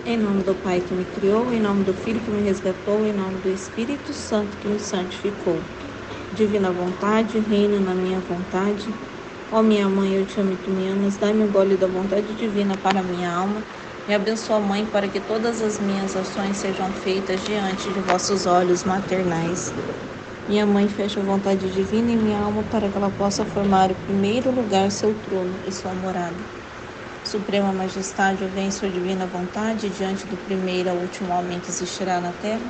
Em nome do Pai que me criou, em nome do Filho que me resgatou, em nome do Espírito Santo que me santificou. Divina vontade, reina na minha vontade. Ó minha mãe, eu te amo e tu me amas, dai-me o gole da vontade divina para a minha alma. Me abençoa, Mãe, para que todas as minhas ações sejam feitas diante de vossos olhos maternais. Minha mãe, fecha a vontade divina em minha alma para que ela possa formar o primeiro lugar, seu trono e sua morada. Suprema Majestade, eu venho sua divina vontade diante do primeiro ao último homem que existirá na terra,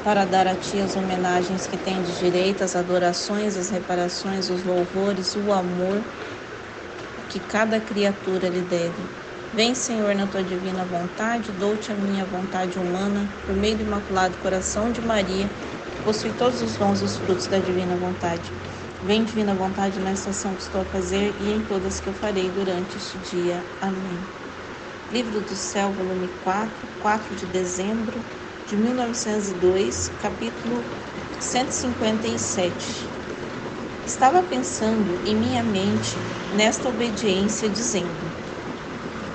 para dar a ti as homenagens que tem de direito, as adorações, as reparações, os louvores, o amor que cada criatura lhe deve. Vem, Senhor, na tua divina vontade, dou-te a minha vontade humana, por meio do Imaculado Coração de Maria, que possui todos os dons e os frutos da divina vontade. Vem, divina vontade, nesta ação que estou a fazer e em todas que eu farei durante este dia. Amém. Livro do Céu, volume 4, 4 de dezembro de 1902, capítulo 157. Estava pensando em minha mente nesta obediência, dizendo: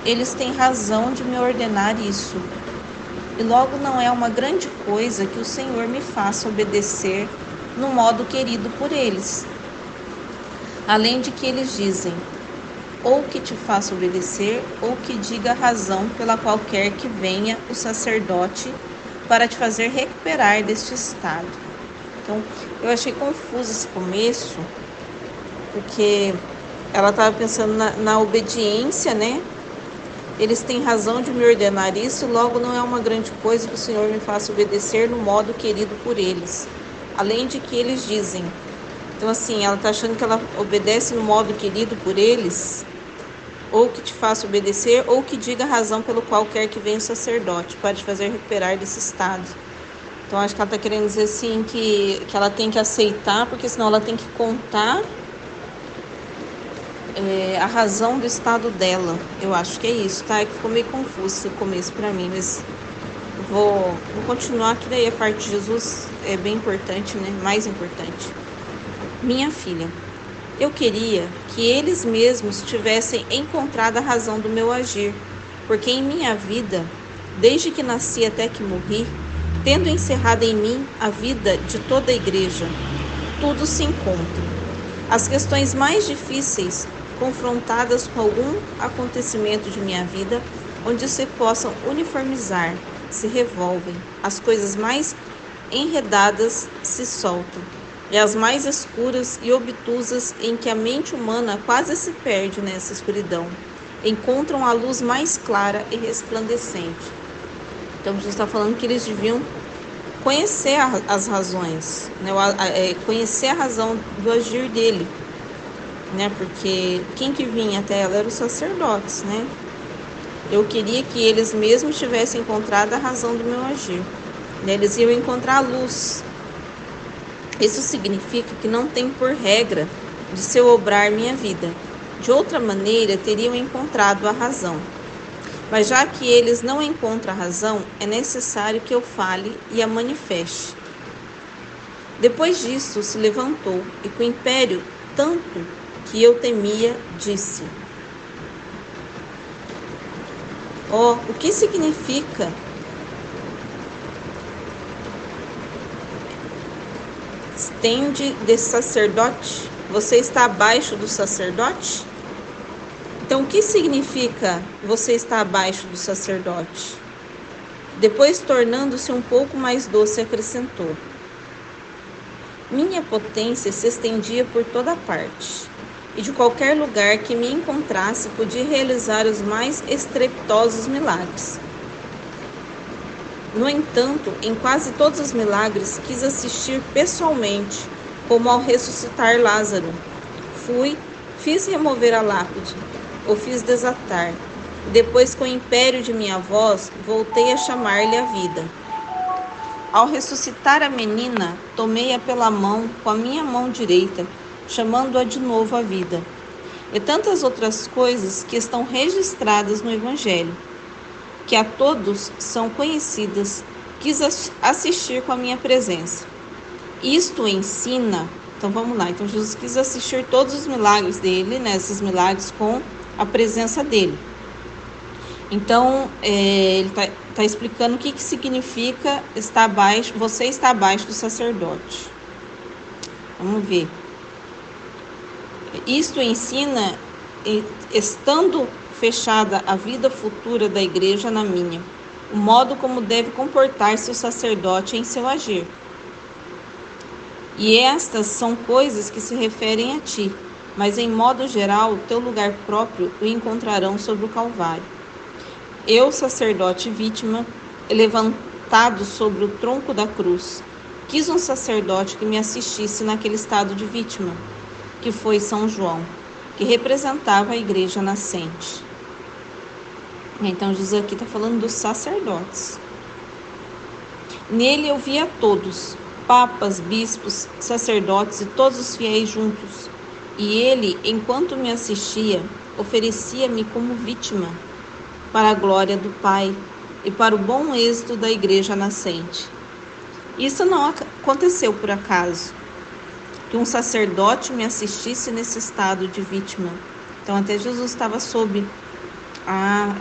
eles têm razão de me ordenar isso, e logo não é uma grande coisa que o Senhor me faça obedecer no modo querido por eles. Além de que eles dizem, ou que te faça obedecer, ou que diga a razão pela qual quer que venha o sacerdote para te fazer recuperar deste estado. Então, eu achei confuso esse começo, porque ela estava pensando na obediência, né? Eles têm razão de me ordenar isso, logo não é uma grande coisa que o Senhor me faça obedecer no modo querido por eles. Além de que eles dizem. Então, assim, ela está achando que ela obedece no modo querido por eles, ou que te faça obedecer, ou que diga a razão pelo qual quer que venha o sacerdote, para te fazer recuperar desse estado. Então, acho que ela está querendo dizer, assim, que ela tem que aceitar, porque senão ela tem que contar a razão do estado dela. Eu acho que é isso, tá? É que ficou meio confuso esse começo para mim, mas vou continuar, que daí a parte de Jesus é bem importante, né? Mais importante. Minha filha, eu queria que eles mesmos tivessem encontrado a razão do meu agir, porque em minha vida, desde que nasci até que morri, tendo encerrado em mim a vida de toda a igreja, tudo se encontra. As questões mais difíceis, confrontadas com algum acontecimento de minha vida, onde se possam uniformizar, se revolvem, as coisas mais enredadas se soltam, e as mais escuras e obtusas, em que a mente humana quase se perde nessa escuridão, encontram a luz mais clara e resplandecente. Então, Jesus está falando que eles deviam conhecer as razões, né? Conhecer a razão do agir dele, né? Porque quem que vinha até ela eram os sacerdotes, né? Eu queria que eles mesmos tivessem encontrado a razão do meu agir, né? Eles iam encontrar a luz. Isso significa que não tem por regra de se eu obrar minha vida. De outra maneira, teriam encontrado a razão. Mas já que eles não encontram a razão, é necessário que eu fale e a manifeste. Depois disso, se levantou e com império tanto que eu temia, disse: o que significa estende desse sacerdote? Você está abaixo do sacerdote? Então, o que significa você estar abaixo do sacerdote? Depois, tornando-se um pouco mais doce, acrescentou: minha potência se estendia por toda parte, e de qualquer lugar que me encontrasse podia realizar os mais estrepitosos milagres. No entanto, em quase todos os milagres quis assistir pessoalmente, como ao ressuscitar Lázaro. Fiz remover a lápide, o fiz desatar. Depois, com o império de minha voz, voltei a chamar-lhe a vida. Ao ressuscitar a menina, tomei-a pela mão com a minha mão direita, chamando-a de novo à vida. E tantas outras coisas que estão registradas no Evangelho, que a todos são conhecidas, quis assistir com a minha presença. Isto ensina. Então vamos lá. Então Jesus quis assistir todos os milagres dele, né? Esses milagres com a presença dele. Então, ele tá explicando o que significa você está abaixo do sacerdote. Vamos ver. Isto ensina, estando fechada a vida futura da igreja na minha, o modo como deve comportar-se o sacerdote em seu agir. E estas são coisas que se referem a ti, mas em modo geral, teu lugar próprio o encontrarão sobre o Calvário. Eu, sacerdote vítima, levantado sobre o tronco da cruz, quis um sacerdote que me assistisse naquele estado de vítima, que foi São João, que representava a igreja nascente. Então Jesus aqui está falando dos sacerdotes. Nele eu via todos, papas, bispos, sacerdotes e todos os fiéis juntos. E ele, enquanto me assistia, oferecia-me como vítima para a glória do Pai e para o bom êxito da igreja nascente. Isso não aconteceu por acaso, que um sacerdote me assistisse nesse estado de vítima. Então até Jesus estava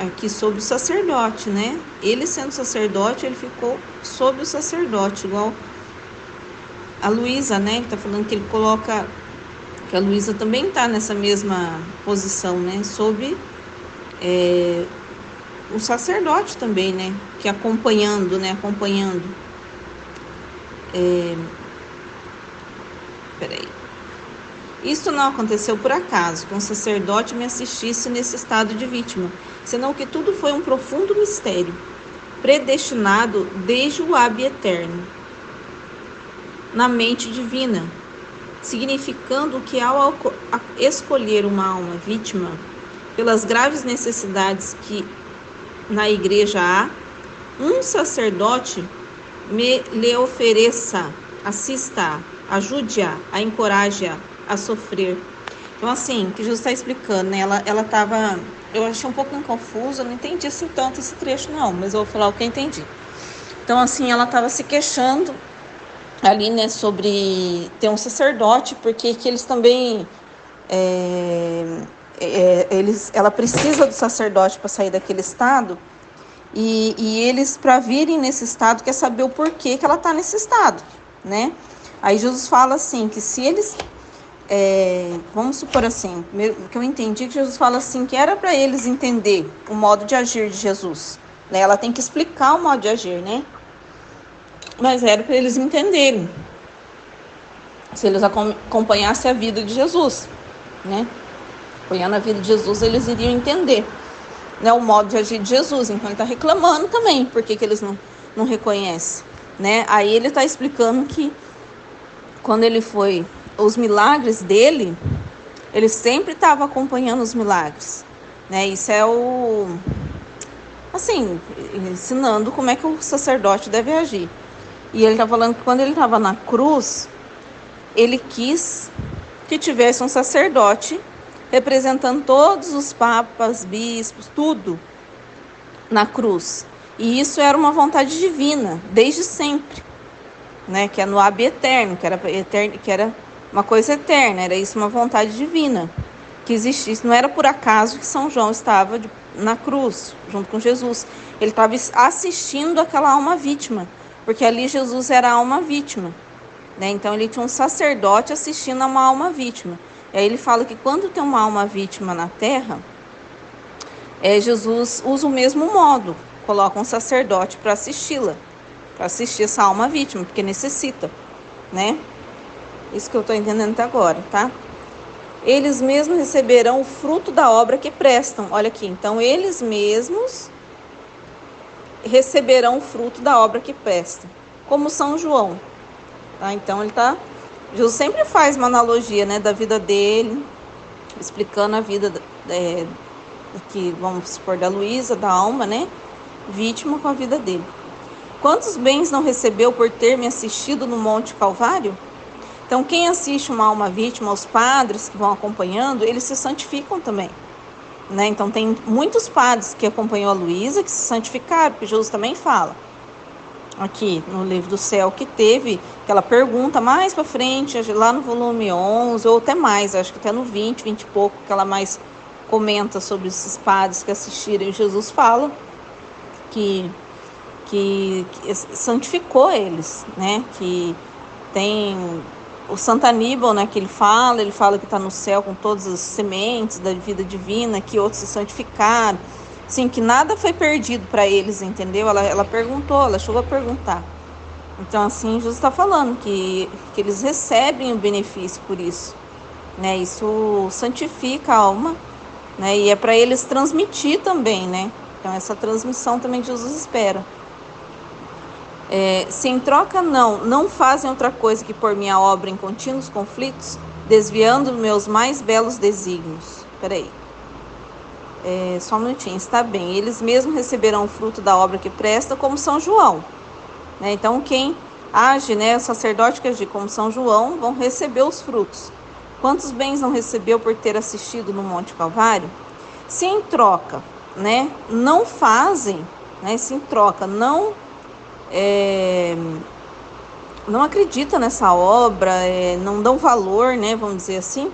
aqui sob o sacerdote, né? Ele sendo sacerdote, ele ficou sob o sacerdote, igual a Luísa, né? Ele está falando que ele coloca, que a Luísa também está nessa mesma posição, né? Sob o sacerdote também, né? Que acompanhando. Peraí. Isto não aconteceu por acaso, que um sacerdote me assistisse nesse estado de vítima, senão que tudo foi um profundo mistério, predestinado desde o ab eterno, na mente divina, significando que ao escolher uma alma vítima, pelas graves necessidades que na igreja há, um sacerdote lhe ofereça, assista, ajude-a, a encoraje-a a sofrer. Então, assim, que Jesus está explicando, né? Ela estava, eu achei um pouco confusa, não entendi assim tanto esse trecho não, mas eu vou falar o que eu entendi. Então, assim, ela estava se queixando ali, né, sobre ter um sacerdote, porque que eles também, ela precisa do sacerdote para sair daquele estado, e eles, para virem nesse estado, quer saber o porquê que ela está nesse estado, né? Aí Jesus fala assim, que se eles, vamos supor assim, que eu entendi que Jesus fala assim, que era para eles entender o modo de agir de Jesus, né? Ela tem que explicar o modo de agir, né? Mas era para eles entenderem, se eles acompanhassem a vida de Jesus, né? Acompanhando a vida de Jesus, eles iriam entender, né, o modo de agir de Jesus. Então ele está reclamando também, porque que eles não reconhecem, né? Aí ele está explicando que quando ele foi, os milagres dele, ele sempre estava acompanhando os milagres, né? Isso é assim, ensinando como é que o sacerdote deve agir. E ele está falando que quando ele estava na cruz, ele quis que tivesse um sacerdote representando todos os papas, bispos, tudo na cruz. E isso era uma vontade divina, desde sempre, né? Que é no ab eterno, que era uma coisa eterna, era isso, uma vontade divina que existisse. Não era por acaso que São João estava na cruz, junto com Jesus. Ele estava assistindo aquela alma vítima, porque ali Jesus era a alma vítima, né? Então ele tinha um sacerdote assistindo a uma alma vítima. E aí ele fala que quando tem uma alma vítima na terra, Jesus usa o mesmo modo, coloca um sacerdote para assisti-la, para assistir essa alma vítima, porque necessita, né? Isso que eu estou entendendo até agora, tá? Eles mesmos receberão o fruto da obra que prestam. Olha aqui, então eles mesmos receberão o fruto da obra que prestam, como São João, tá? Então Jesus sempre faz uma analogia, né, da vida dele, explicando a vida que vamos supor da Luísa, da alma, né, vítima, com a vida dele. Quantos bens não recebeu por ter me assistido no Monte Calvário? Então, quem assiste uma alma vítima, os padres que vão acompanhando, eles se santificam também, né? Então, tem muitos padres que acompanhou a Luísa que se santificaram, porque Jesus também fala aqui no Livro do Céu que teve aquela pergunta mais para frente, lá no volume 11, ou até mais, acho que até no 20 e pouco, aquela mais comenta sobre esses padres que assistiram, e Jesus fala que santificou eles, né? Que tem o Santo Aníbal, né? Que ele fala que está no céu com todas as sementes da vida divina, que outros se santificaram, assim, que nada foi perdido para eles, entendeu? Ela perguntou, ela chegou a perguntar. Então, assim, Jesus está falando que eles recebem o benefício por isso, né? Isso santifica a alma, né? E é para eles transmitir também, né? Então, essa transmissão também Jesus espera. Se em troca não fazem outra coisa que pôr minha obra em contínuos conflitos, desviando meus mais belos desígnios. Peraí. Só um minutinho, está bem. Eles mesmos receberão o fruto da obra que presta, como São João. Né? Então, quem age, né, o sacerdote que agir como São João, vão receber os frutos. Quantos bens não recebeu por ter assistido no Monte Calvário? Se em troca, né, não fazem, né, se em troca não acredita nessa obra, não dão valor, né, vamos dizer assim,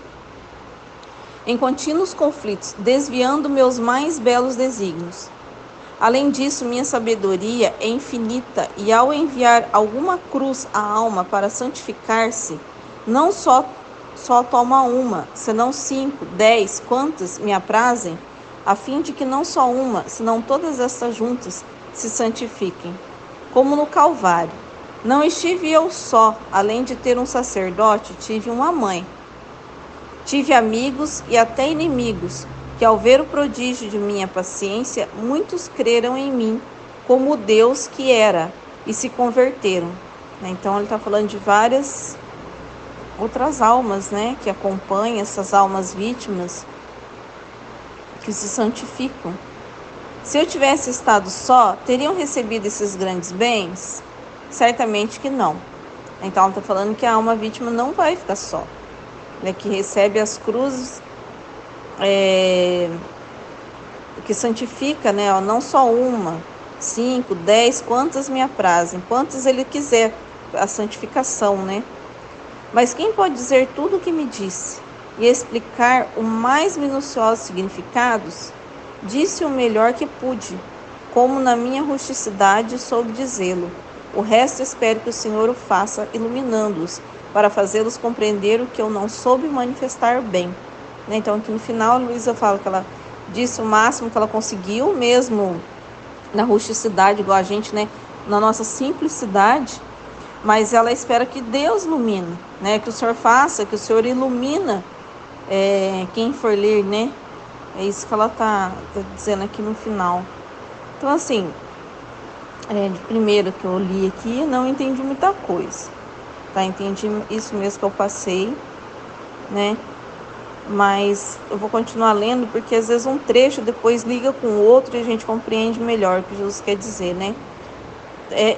em contínuos conflitos, desviando meus mais belos desígnios. Além disso, minha sabedoria é infinita, e ao enviar alguma cruz à alma para santificar-se, não só toma uma, senão 5, 10, quantas me aprazem, a fim de que não só uma, senão todas estas juntas se santifiquem. Como no Calvário, não estive eu só, além de ter um sacerdote, tive uma mãe. Tive amigos e até inimigos, que ao ver o prodígio de minha paciência, muitos creram em mim, como Deus que era, e se converteram. Então ele está falando de várias outras almas, né, que acompanham essas almas vítimas, que se santificam. Se eu tivesse estado só, teriam recebido esses grandes bens? Certamente que não. Então ela está falando que a alma vítima não vai ficar só, né, que recebe as cruzes, que santifica, né, não só uma, 5, 10, quantas me aprazem, quantas ele quiser, a santificação, né? Mas quem pode dizer tudo o que me disse e explicar os mais minuciosos significados? Disse o melhor que pude, como na minha rusticidade soube dizê-lo. O resto espero que o Senhor o faça, iluminando-os, para fazê-los compreender o que eu não soube manifestar bem. Então, aqui no final, a Luísa fala que ela disse o máximo que ela conseguiu, mesmo na rusticidade, igual a gente, né? Na nossa simplicidade, mas ela espera que Deus ilumine, né? Que o Senhor faça, que o Senhor ilumina quem for ler, né? É isso que ela tá dizendo aqui no final. Então, assim, de primeiro que eu li aqui, não entendi muita coisa, tá? Entendi isso mesmo que eu passei, né? Mas eu vou continuar lendo, porque às vezes um trecho depois liga com o outro e a gente compreende melhor o que Jesus quer dizer, né?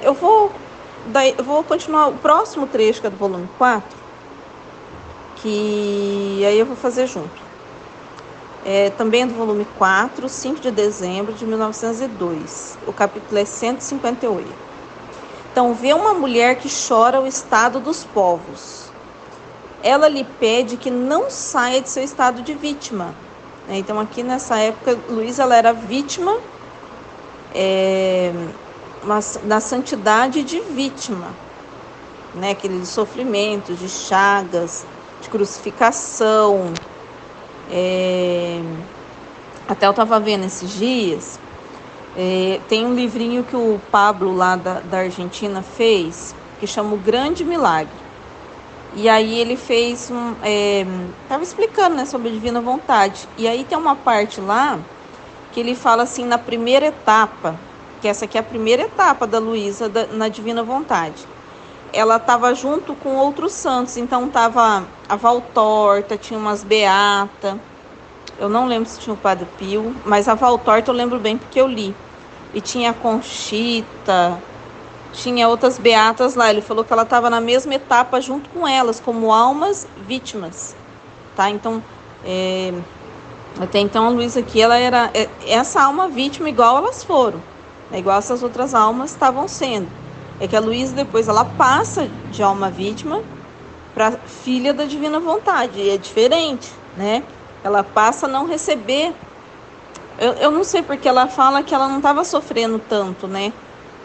Eu vou continuar o próximo trecho, que é do volume 4, que aí eu vou fazer junto. Também é do volume 4, 5 de dezembro de 1902. O capítulo é 158. Então, vê uma mulher que chora o estado dos povos. Ela lhe pede que não saia de seu estado de vítima. Então, aqui nessa época, Luísa ela era vítima, na santidade de vítima, né? Aqueles sofrimentos de chagas, de crucificação. Até eu estava vendo esses dias, tem um livrinho que o Pablo lá da Argentina fez, que chama O Grande Milagre. E aí ele fez estava explicando, né, sobre a divina vontade. E aí tem uma parte lá que ele fala assim, na primeira etapa, que essa aqui é a primeira etapa da Luísa na divina vontade. Ela estava junto com outros santos, então estava a Valtorta, tinha umas beatas. Eu não lembro se tinha o Padre Pio, mas a Valtorta eu lembro bem porque eu li. E tinha a Conchita, tinha outras beatas lá. Ele falou que ela estava na mesma etapa junto com elas, como almas vítimas, tá? Então, até então a Luísa aqui, ela era essa alma vítima igual elas foram, né? Igual essas outras almas estavam sendo. É que a Luísa depois ela passa de alma vítima para filha da divina vontade, e é diferente, né? ela passa a não receber. Eu não sei porque ela fala que ela não estava sofrendo tanto, né?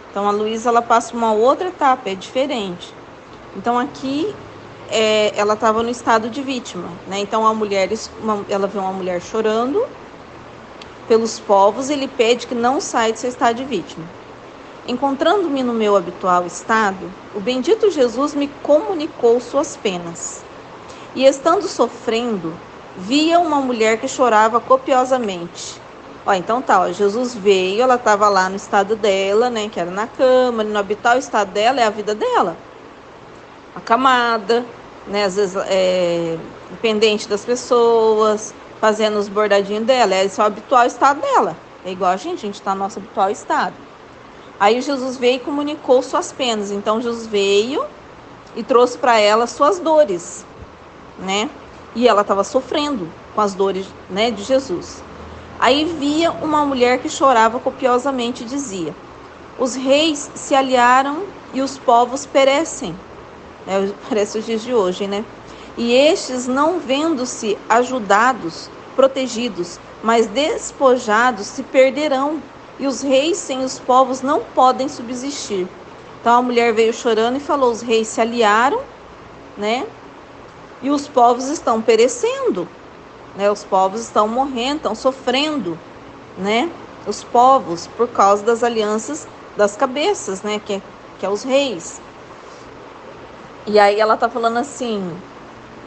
Então a Luísa, ela passa uma outra etapa, é diferente. Então aqui ela estava no estado de vítima, né? Então ela vê uma mulher chorando pelos povos e ele pede que não saia de seu estado de vítima. Encontrando-me no meu habitual estado, o bendito Jesus me comunicou suas penas. E estando sofrendo, via uma mulher que chorava copiosamente. Então Jesus veio, ela estava lá no estado dela, né, que era na cama, no habitual estado dela é a vida dela. Acamada, né, às vezes dependente das pessoas, fazendo os bordadinhos dela, esse é o habitual estado dela. É igual a gente está no nosso habitual estado. Aí Jesus veio e comunicou suas penas. Então Jesus veio e trouxe para ela suas dores, né? E ela estava sofrendo com as dores, né, de Jesus. Aí via uma mulher que chorava copiosamente e dizia: os reis se aliaram e os povos perecem. Parece os dias de hoje, né? E estes, não vendo-se ajudados, protegidos, mas despojados, se perderão. E os reis sem os povos não podem subsistir. Então a mulher veio chorando e falou: os reis se aliaram, né? E os povos estão perecendo, né? Os povos estão morrendo, estão sofrendo, né? Os povos, por causa das alianças das cabeças, né? Que é os reis. E aí ela tá falando assim,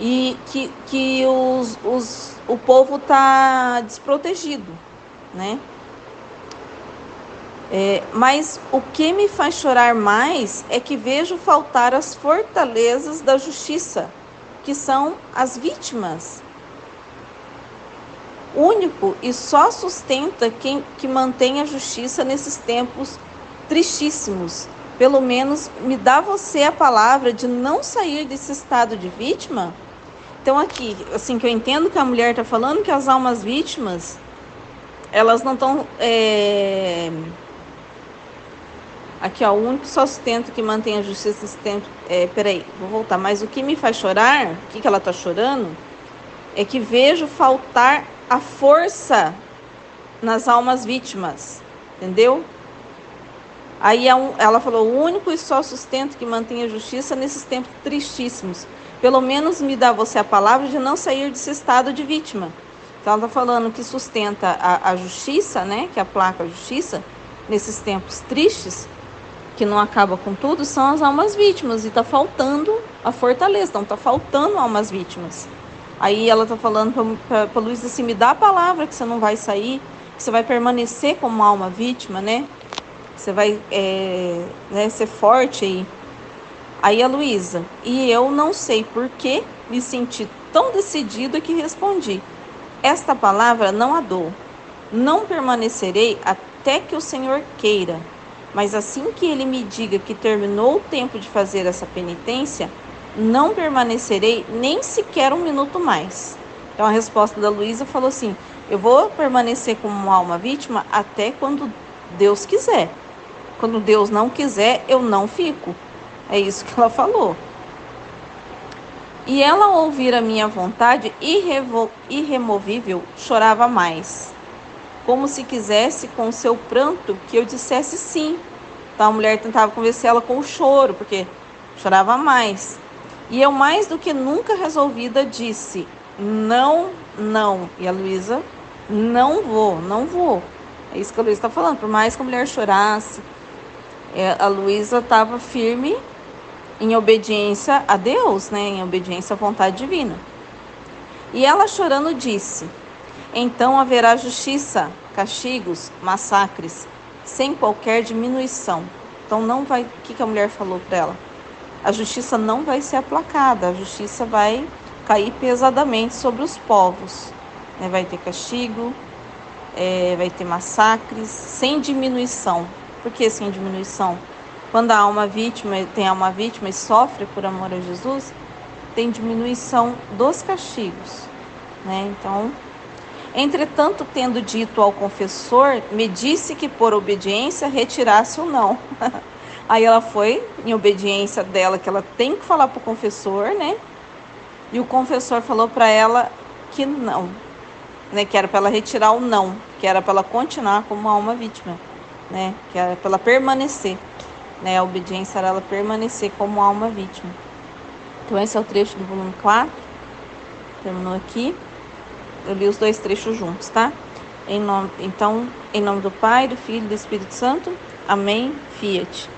e que o povo tá desprotegido, né? Mas o que me faz chorar mais é que vejo faltar as fortalezas da justiça, que são as vítimas. Único e só sustenta quem que mantém a justiça nesses tempos tristíssimos. Pelo menos me dá você a palavra de não sair desse estado de vítima. Então aqui, assim, que eu entendo que a mulher está falando que as almas vítimas, elas não estão... Aqui, ó, o único só sustento que mantém a justiça nesse tempo... peraí, vou voltar. Mas o que me faz chorar, o que ela está chorando, é que vejo faltar a força nas almas vítimas, entendeu? Aí ela falou: o único e só sustento que mantém a justiça nesses tempos tristíssimos. Pelo menos me dá você a palavra de não sair desse estado de vítima. Então ela está falando que sustenta a justiça, né? Que aplaca a justiça nesses tempos tristes, que não acaba com tudo, são as almas vítimas. E está faltando a fortaleza, então está faltando almas vítimas. Aí ela está falando para Luísa assim: me dá a palavra que você não vai sair, que você vai permanecer como alma vítima, né? Você vai ser forte aí. Aí a Luísa: e eu não sei por que me senti tão decidida que respondi: esta palavra não a dou. Não permanecerei até que o Senhor queira. Mas assim que ele me diga que terminou o tempo de fazer essa penitência, não permanecerei nem sequer um minuto mais. Então a resposta da Luísa falou assim: eu vou permanecer como uma alma vítima até quando Deus quiser. Quando Deus não quiser, eu não fico. É isso que ela falou. E ela, ao ouvir a minha vontade irremovível, chorava mais, como se quisesse com seu pranto que eu dissesse sim. Então a mulher tentava convencer ela com o choro, porque chorava mais. E eu, mais do que nunca resolvida, disse: não, não. E a Luísa: não vou. É isso que a Luísa está falando. Por mais que a mulher chorasse, a Luísa estava firme em obediência a Deus, né? Em obediência à vontade divina. E ela, chorando, disse: então haverá justiça, castigos, massacres, sem qualquer diminuição. Então não vai... O que a mulher falou para ela? A justiça não vai ser aplacada, a justiça vai cair pesadamente sobre os povos, né? Vai ter castigo, vai ter massacres, sem diminuição. Por que sem diminuição? Quando a alma vítima tem alma vítima e sofre por amor a Jesus, tem diminuição dos castigos, né? Então, entretanto, tendo dito ao confessor, me disse que por obediência retirasse o não. Aí ela foi, em obediência dela, que ela tem que falar para o confessor, né? E o confessor falou para ela que não. né, que era para ela retirar o não, que era para ela continuar como alma vítima, né, que era para ela permanecer, né, a obediência era ela permanecer como alma vítima. Então esse é o trecho do volume 4, terminou aqui. Eu li os 2 trechos juntos, tá? Em nome do Pai, do Filho e do Espírito Santo. Amém. Fiat.